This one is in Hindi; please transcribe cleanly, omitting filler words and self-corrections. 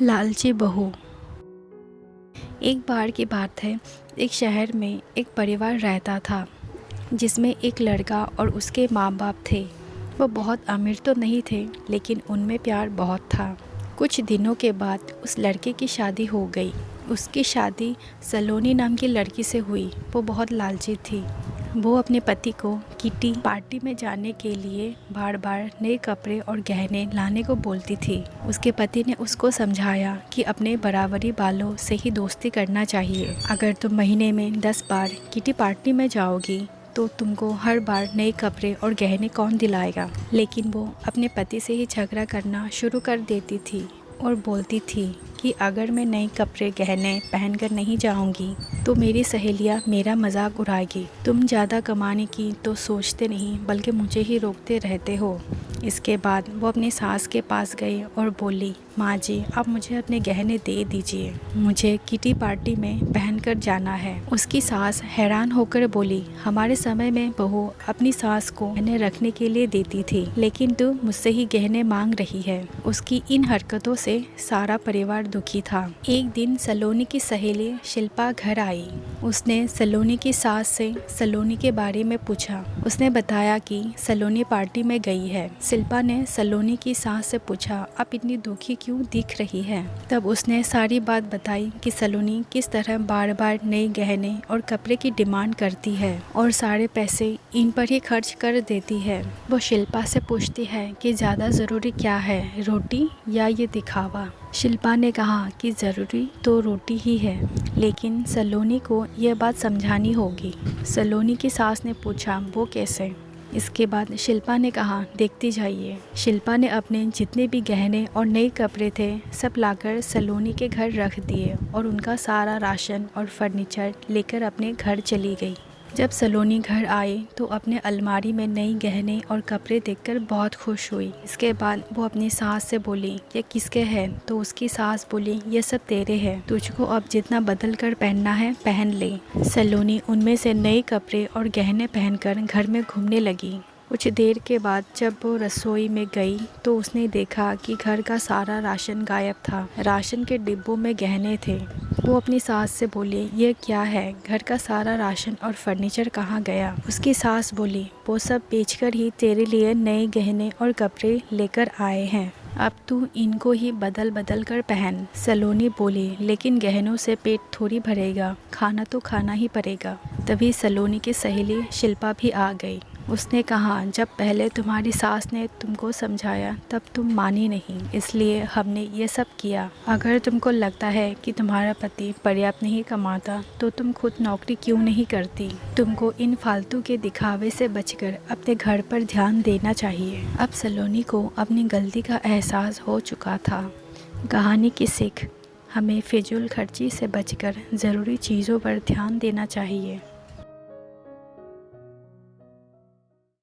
लालची बहू। एक बार की बात है, एक शहर में एक परिवार रहता था जिसमें एक लड़का और उसके माँ बाप थे। वो बहुत अमीर तो नहीं थे, लेकिन उनमें प्यार बहुत था। कुछ दिनों के बाद उस लड़के की शादी हो गई। उसकी शादी सलोनी नाम की लड़की से हुई। वो बहुत लालची थी। वो अपने पति को किटी पार्टी में जाने के लिए बार बार नए कपड़े और गहने लाने को बोलती थी। उसके पति ने उसको समझाया कि अपने बराबरी वालों से ही दोस्ती करना चाहिए। अगर तुम महीने में 10 बार किटी पार्टी में जाओगी तो तुमको हर बार नए कपड़े और गहने कौन दिलाएगा। लेकिन वो अपने पति से ही झगड़ा करना शुरू कर देती थी और बोलती थी कि अगर मैं नए कपड़े गहने पहनकर नहीं जाऊंगी तो मेरी सहेलियां मेरा मजाक उड़ाएगी। तुम ज़्यादा कमाने की तो सोचते नहीं, बल्कि मुझे ही रोकते रहते हो। इसके बाद वो अपनी सास के पास गई और बोली, माँ जी, आप मुझे अपने गहने दे दीजिए, मुझे किटी पार्टी में पहनकर जाना है। उसकी सास हैरान होकर बोली, हमारे समय में बहू अपनी सास को गहने रखने के लिए देती थी, लेकिन तू मुझसे ही गहने मांग रही है। उसकी इन हरकतों से सारा परिवार दुखी था। एक दिन सलोनी की सहेली शिल्पा घर आई। उसने सलोनी की सास से सलोनी के बारे में पूछा। उसने बताया कि सलोनी पार्टी में गई है। शिल्पा ने सलोनी की सास से पूछा, आप इतनी दुखी क्यों दिख रही है। तब उसने सारी बात बताई कि सलोनी किस तरह बार बार नए गहने और कपड़े की डिमांड करती है और सारे पैसे इन पर ही खर्च कर देती है। वो शिल्पा से पूछती है कि ज़्यादा ज़रूरी क्या है, रोटी या ये दिखावा। शिल्पा ने कहा कि ज़रूरी तो रोटी ही है, लेकिन सलोनी को यह बात समझानी होगी। सलोनी की सास ने पूछा, वो कैसे। इसके बाद शिल्पा ने कहा, देखती जाइए। शिल्पा ने अपने जितने भी गहने और नए कपड़े थे सब लाकर सलोनी के घर रख दिए और उनका सारा राशन और फर्नीचर लेकर अपने घर चली गई। जब सलोनी घर आई तो अपने अलमारी में नई गहने और कपड़े देखकर बहुत खुश हुई। इसके बाद वो अपनी सास से बोली, ये किसके हैं। तो उसकी सास बोली, ये सब तेरे हैं, तुझको अब जितना बदल कर पहनना है पहन ले। सलोनी उनमें से नए कपड़े और गहने पहनकर घर में घूमने लगी। कुछ देर के बाद जब वो रसोई में गई तो उसने देखा कि घर का सारा राशन गायब था। राशन के डिब्बों में गहने थे। वो अपनी सास से बोली, ये क्या है, घर का सारा राशन और फर्नीचर कहाँ गया। उसकी सास बोली, वो सब बेचकर ही तेरे लिए नए गहने और कपड़े लेकर आए हैं, अब तू इनको ही बदल बदल कर पहन। सलोनी बोली, लेकिन गहनों से पेट थोड़ी भरेगा, खाना तो खाना ही पड़ेगा। तभी सलोनी की सहेली शिल्पा भी आ गई। उसने कहा, जब पहले तुम्हारी सास ने तुमको समझाया तब तुम मानी नहीं, इसलिए हमने ये सब किया। अगर तुमको लगता है कि तुम्हारा पति पर्याप्त नहीं कमाता तो तुम खुद नौकरी क्यों नहीं करती। तुमको इन फालतू के दिखावे से बचकर अपने घर पर ध्यान देना चाहिए। अब सलोनी को अपनी गलती का एहसास हो चुका था। कहानी की सीख, हमें फिजूल खर्ची से बचकर ज़रूरी चीज़ों पर ध्यान देना चाहिए।